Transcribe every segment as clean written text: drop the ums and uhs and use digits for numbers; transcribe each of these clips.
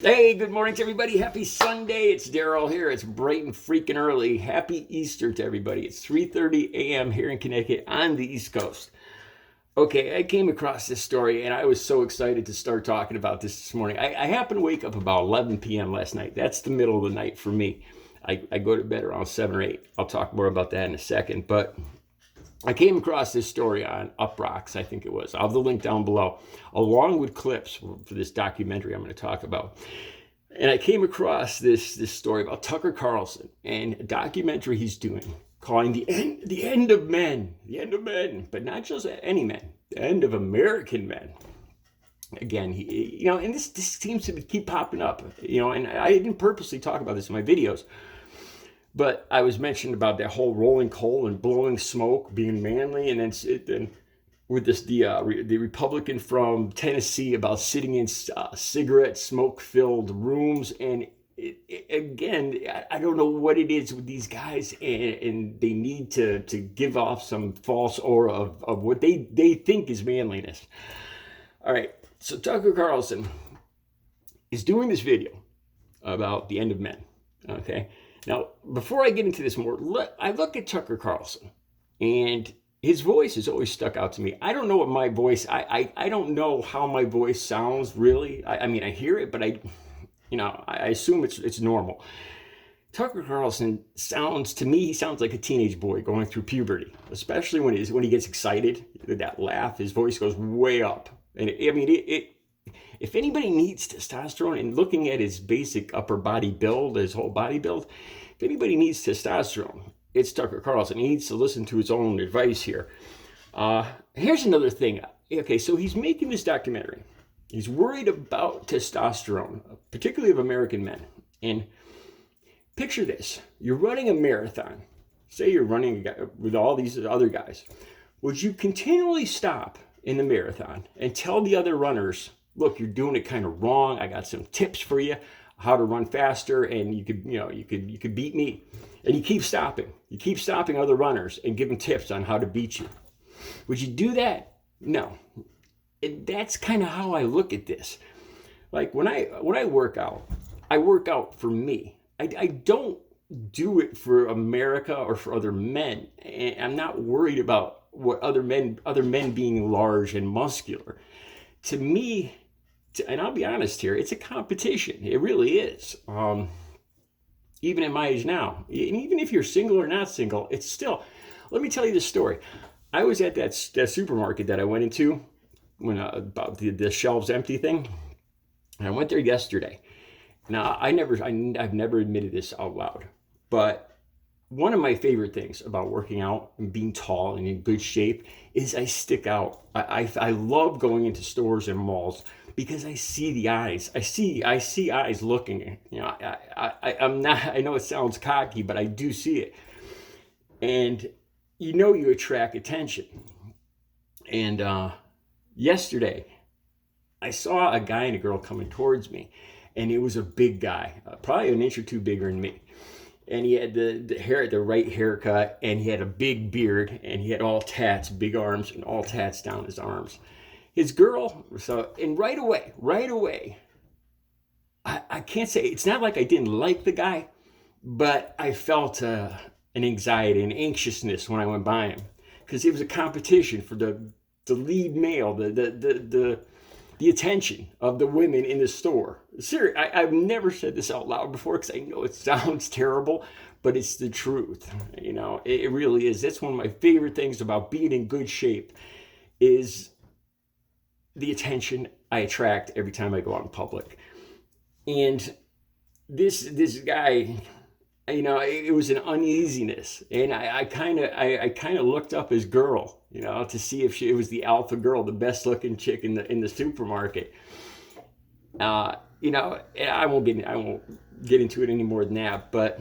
Hey, good morning to everybody. Happy Sunday. It's Daryl here. It's bright and freaking early. Happy Easter to everybody. It's 3:30 a.m. here in Connecticut on the East Coast. Okay, I came across this story and I was so excited to start talking about this morning. I happened to wake up about 11 p.m. last night. That's the middle of the night for me. I go to bed around 7 or 8. I'll talk more about that in a second. But I came across this story on Uprocks, I think it was. I'll have the link down below, along with clips for this documentary I'm going to talk about. And I came across this story about Tucker Carlson and a documentary he's doing calling the end of men, but not just any men, the end of American men. Again, and this seems to keep popping up, and I didn't purposely talk about this in my videos. But I was mentioned about that whole rolling coal and blowing smoke, being manly, and then with the Republican from Tennessee about sitting in cigarette smoke-filled rooms, and again, I don't know what it is with these guys, and they need to give off some false aura of what they think is manliness. All right, so Tucker Carlson is doing this video about the end of men. Okay. Now, before I get into this more, I look at Tucker Carlson, and his voice has always stuck out to me. I don't know what my voice, I don't know how my voice sounds, really. I mean, I hear it, but I assume it's normal. Tucker Carlson sounds like a teenage boy going through puberty, especially when he gets excited. That laugh, his voice goes way up. And if anybody needs testosterone, and looking at his basic upper body build, his whole body build, if anybody needs testosterone, it's Tucker Carlson. He needs to listen to his own advice here. Here's another thing. Okay, so he's making this documentary. He's worried about testosterone, particularly of American men. And picture this. You're running a marathon. Say you're running with all these other guys. Would you continually stop in the marathon and tell the other runners, look, you're doing it kind of wrong. I got some tips for you, how to run faster, and you could beat me. And you keep stopping. You keep stopping other runners and giving tips on how to beat you. Would you do that? No. That's kind of how I look at this. Like when I work out for me. I don't do it for America or for other men. And I'm not worried about what other men being large and muscular. To me, and I'll be honest here, it's a competition. It really is. Even at my age now, and even if you're single or not single, it's still. Let me tell you this story. I was at that supermarket that I went into when about the shelves empty thing, and I went there yesterday. Now I've never admitted this out loud, but one of my favorite things about working out and being tall and in good shape is I stick out. I love going into stores and malls because I see the eyes. I see eyes looking. I'm not. I know it sounds cocky, but I do see it. And you attract attention. And yesterday, I saw a guy and a girl coming towards me, and it was a big guy, probably an inch or two bigger than me. And he had the right haircut, and he had a big beard, and he had all tats, big arms, and all tats down his arms. His girl, and right away, I can't say, it's not like I didn't like the guy, but I felt an anxiety, an anxiousness when I went by him, because it was a competition for the lead male, the attention of the women in the store. Seriously, I've never said this out loud before because I know it sounds terrible, but it's the truth. It really is. That's one of my favorite things about being in good shape is the attention I attract every time I go out in public. And this guy, it was an uneasiness, and I kind of looked up his girl, to see if it was the alpha girl, the best looking chick in the supermarket. And I won't get into it any more than that, but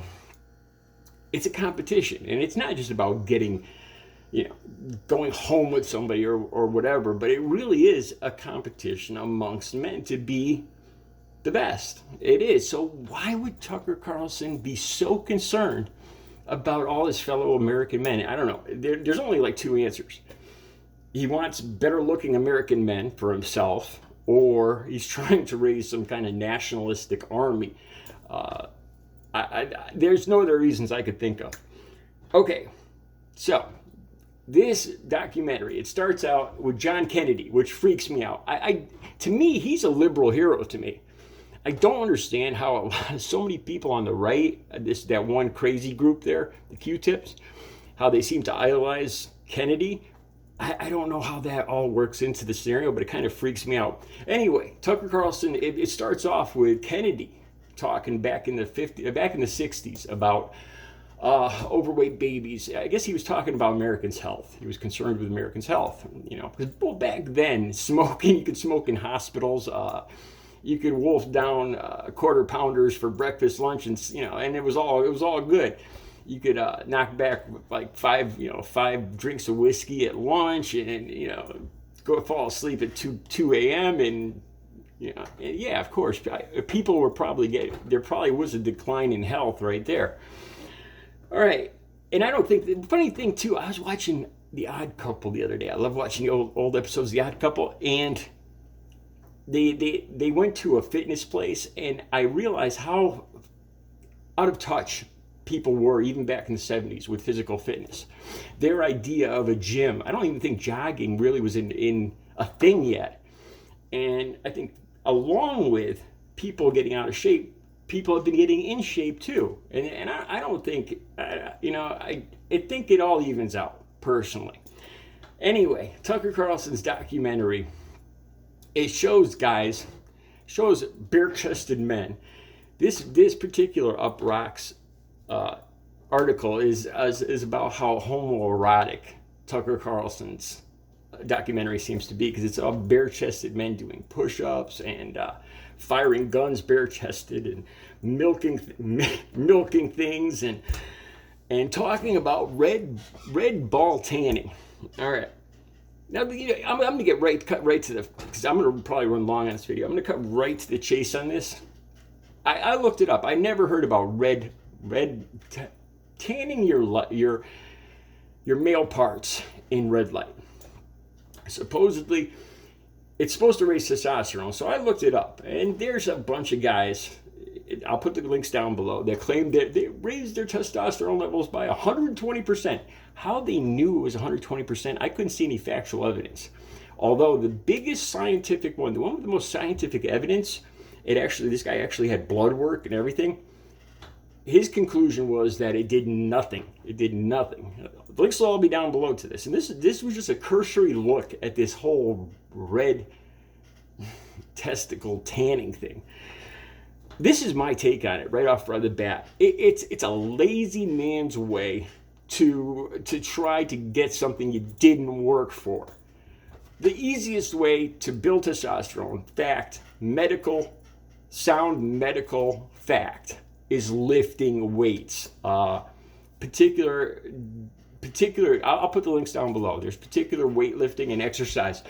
it's a competition, and it's not just about getting, going home with somebody or whatever, but it really is a competition amongst men to be the best. It is. So why would Tucker Carlson be so concerned about all his fellow American men? I don't know. There's only like two answers. He wants better looking American men for himself, or he's trying to raise some kind of nationalistic army. There's no other reasons I could think of. Okay, so this documentary, it starts out with John Kennedy, which freaks me out. To me, he's a liberal hero to me. I don't understand how so many people on the right, that one crazy group there, the Q-tips, how they seem to idolize Kennedy. I don't know how that all works into the scenario, but it kind of freaks me out. Anyway, Tucker Carlson, it starts off with Kennedy talking back in the 60s about overweight babies. I guess he was talking about Americans' health. He was concerned with Americans' health, because back then, you could smoke in hospitals. You could wolf down quarter pounders for breakfast, lunch, and it was all good. You could knock back like five drinks of whiskey at lunch, and go fall asleep at 2 a.m. and yeah, of course, people were there probably was a decline in health right there. All right, and I don't think the funny thing too. I was watching The Odd Couple the other day. I love watching the old episodes of The Odd Couple, and they went to a fitness place, and I realized how out of touch people were even back in the 70s with physical fitness. Their idea of a gym, I don't even think jogging really was in a thing yet. And I think along with people getting out of shape, people have been getting in shape too. And I don't think, I think it all evens out personally. Anyway, Tucker Carlson's documentary, it shows bare-chested men. This particular Up Rocks article is about how homoerotic Tucker Carlson's documentary seems to be, because it's all bare-chested men doing push-ups and firing guns bare-chested and milking things and talking about red ball tanning. All right. Now, I'm going to cut right to because I'm going to probably run long on this video. I'm going to cut right to the chase on this. I looked it up. I never heard about tanning your male parts in red light. Supposedly, it's supposed to raise testosterone. So I looked it up, and there's a bunch of guys, I'll put the links down below, that claim that they raised their testosterone levels by 120%. How they knew it was 120%, I couldn't see any factual evidence. Although the biggest scientific one, the one with the most scientific evidence, this guy actually had blood work and everything. His conclusion was that it did nothing. It did nothing. The links will all be down below to this. And this was just a cursory look at this whole red testicle tanning thing. This is my take on it right off the bat. It's a lazy man's way to try to get something you didn't work for. The easiest way to build testosterone, sound medical fact, is lifting weights. I'll put the links down below. There's particular weightlifting and exercise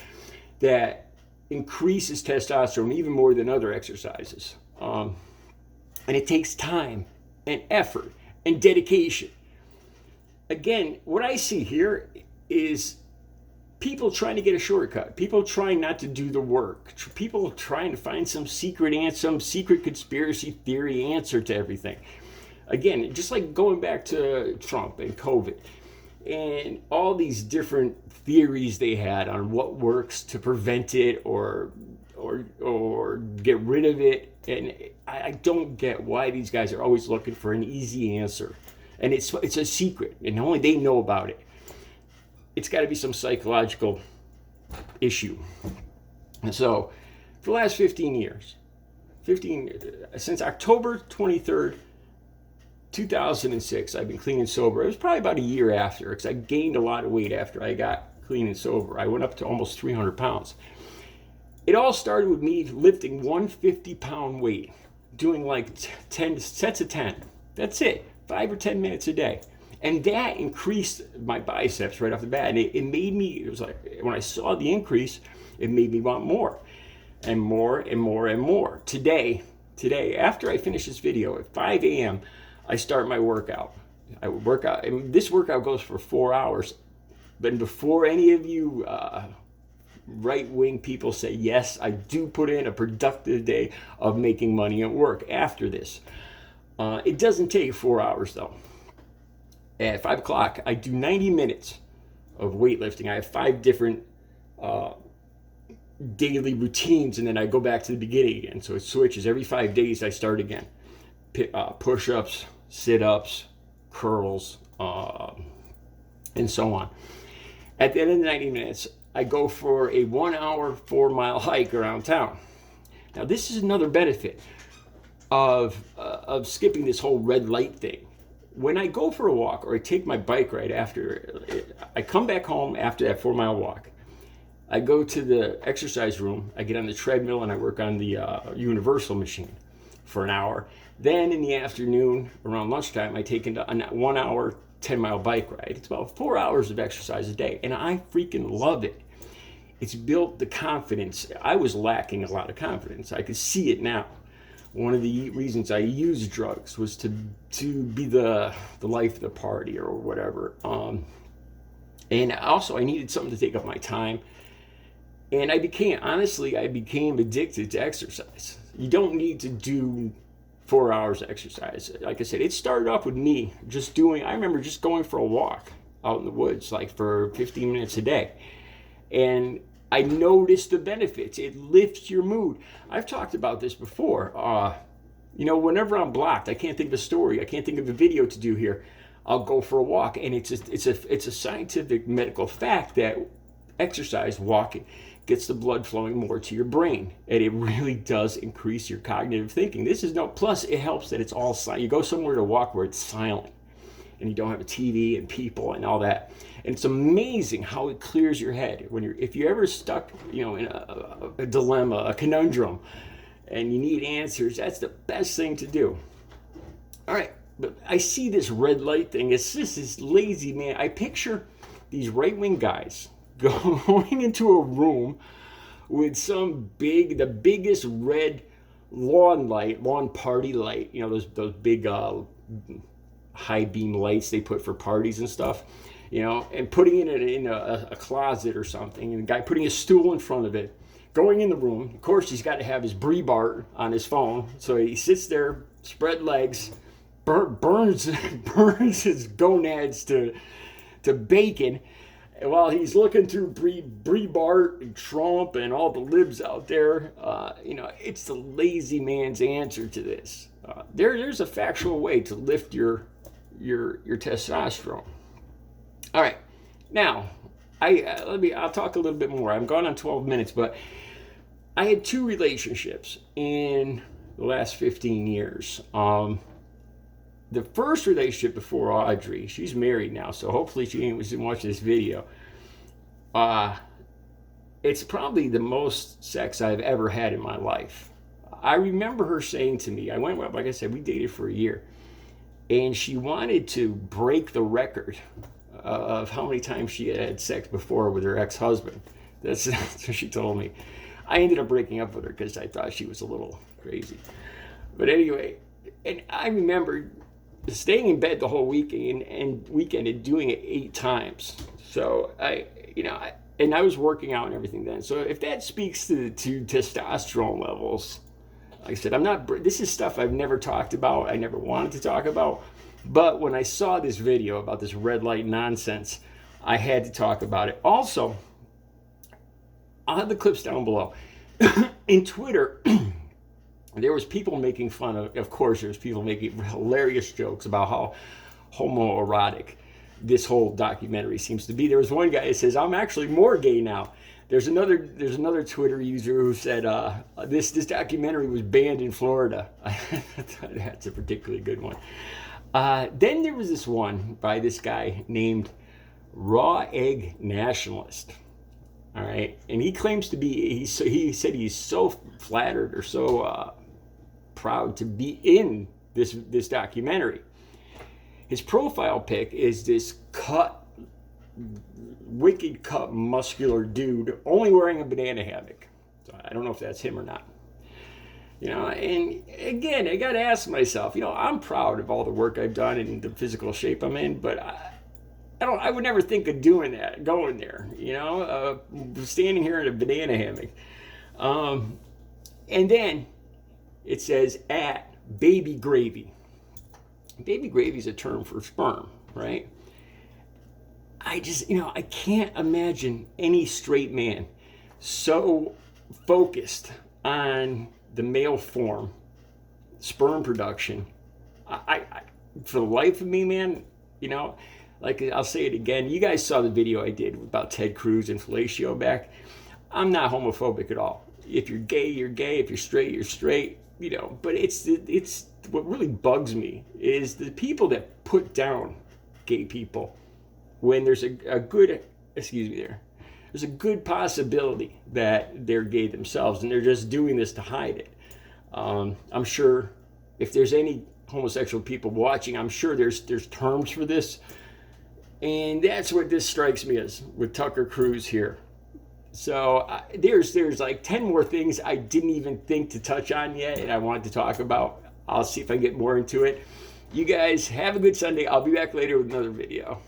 that increases testosterone even more than other exercises. And it takes time and effort and dedication. Again, what I see here is people trying to get a shortcut. People trying not to do the work. People trying to find some secret conspiracy theory answer to everything. Again, just like going back to Trump and COVID and all these different theories they had on what works to prevent it or get rid of it. And I don't get why these guys are always looking for an easy answer. And it's a secret, and only they know about it. It's got to be some psychological issue. And so, for the last 15 years, since October 23rd, 2006, I've been clean and sober. It was probably about a year after, because I gained a lot of weight after I got clean and sober. I went up to almost 300 pounds. It all started with me lifting 150-pound weight, doing like 10 sets of 10. That's it, 5 or 10 minutes a day. And that increased my biceps right off the bat. And it was like, when I saw the increase, it made me want more and more and more and more. Today, after I finish this video at 5 a.m., I start my workout. I work out, and this workout goes for 4 hours. But before any of you right-wing people say, yes, I do put in a productive day of making money at work after this. It doesn't take 4 hours, though. At 5 o'clock, I do 90 minutes of weightlifting. I have 5 different daily routines, and then I go back to the beginning again. So it switches. Every 5 days, I start again. Push-ups, sit-ups, curls, and so on. At the end of the 90 minutes, I go for a 1 hour, 4 mile hike around town. Now, this is another benefit of skipping this whole red light thing. When I go for a walk or I take my bike ride after, I come back home after that 4 mile walk. I go to the exercise room, I get on the treadmill, and I work on the universal machine for an hour. Then in the afternoon, around lunchtime, I take a 1 hour, 10 mile bike ride. It's about 4 hours of exercise a day, and I freaking love it. It's built the confidence. I was lacking a lot of confidence. I could see it now. One of the reasons I used drugs was to be the life of the party or whatever. And also I needed something to take up my time. And I became addicted to exercise. You don't need to do 4 hours of exercise. Like I said, it started off with me I remember just going for a walk out in the woods, like for 15 minutes a day. And I noticed the benefits. It lifts your mood. I've talked about this before. Whenever I'm blocked, I can't think of a story, I can't think of a video to do here, I'll go for a walk. And it's a scientific medical fact that exercise, walking, gets the blood flowing more to your brain, and it really does increase your cognitive thinking. Plus it helps that it's all silent. You go somewhere to walk where it's silent and you don't have a TV and people and all that, and it's amazing how it clears your head if you're ever stuck in a dilemma, a conundrum, and you need answers. That's the best thing to do. All right, but I see this red light thing. It's just this lazy man. I picture these right-wing guys going into a room with the biggest red lawn party light, those big high beam lights they put for parties and stuff, and putting it in a closet or something, and the guy putting a stool in front of it, going in the room. Of course, he's got to have his Brie Bart on his phone, so he sits there, spread legs, burns his gonads to bacon, while he's looking through Brie Bart and Trump and all the libs out there. It's the lazy man's answer to this. There's a factual way to lift your testosterone. All right, now I'll talk a little bit more. I'm gone on 12 minutes, but I had 2 relationships in the last 15 years. The first relationship before Audrey, she's married now, so hopefully she ain't watching this video. It's probably the most sex I've ever had in my life. I remember her saying to me, like I said, we dated for a year, and she wanted to break the record of how many times she had sex before with her ex-husband. That's what she told me. I ended up breaking up with her because I thought she was a little crazy. But anyway, and I remember staying in bed the whole weekend and doing it 8 times. So I was working out and everything then. So if that speaks to testosterone levels, like I said, this is stuff I've never talked about. I never wanted to talk about. But when I saw this video about this red light nonsense, I had to talk about it. Also, I'll have the clips down below. In Twitter, there was people making fun of course, there's people making hilarious jokes about how homoerotic this whole documentary seems to be. There was one guy that says, I'm actually more gay now. There's another Twitter user who said, this documentary was banned in Florida. That's a particularly good one. Then there was this one by this guy named Raw Egg Nationalist. All right, and he claims to be, he said he's so flattered or so proud to be in this documentary. His profile pic is this wicked cut, muscular dude, only wearing a banana hammock. So I don't know if that's him or not. And again, I got to ask myself, I'm proud of all the work I've done and the physical shape I'm in, but I would never think of doing that, going there, you know, standing here in a banana hammock. And then it says at baby gravy. Baby gravy is a term for sperm, right? I just, I can't imagine any straight man so focused on the male form, sperm production. I for the life of me, man, like I'll say it again. You guys saw the video I did about Ted Cruz and fellatio back. I'm not homophobic at all. If you're gay, you're gay. If you're straight, you're straight. But it's what really bugs me is the people that put down gay people when there's a good, there's a good possibility that they're gay themselves and they're just doing this to hide it. I'm sure if there's any homosexual people watching, I'm sure there's terms for this, and that's what this strikes me as with Tucker Cruz here. So there's like 10 more things I didn't even think to touch on yet, and I wanted to talk about. I'll see if I can get more into it. You guys have a good Sunday. I'll be back later with another video.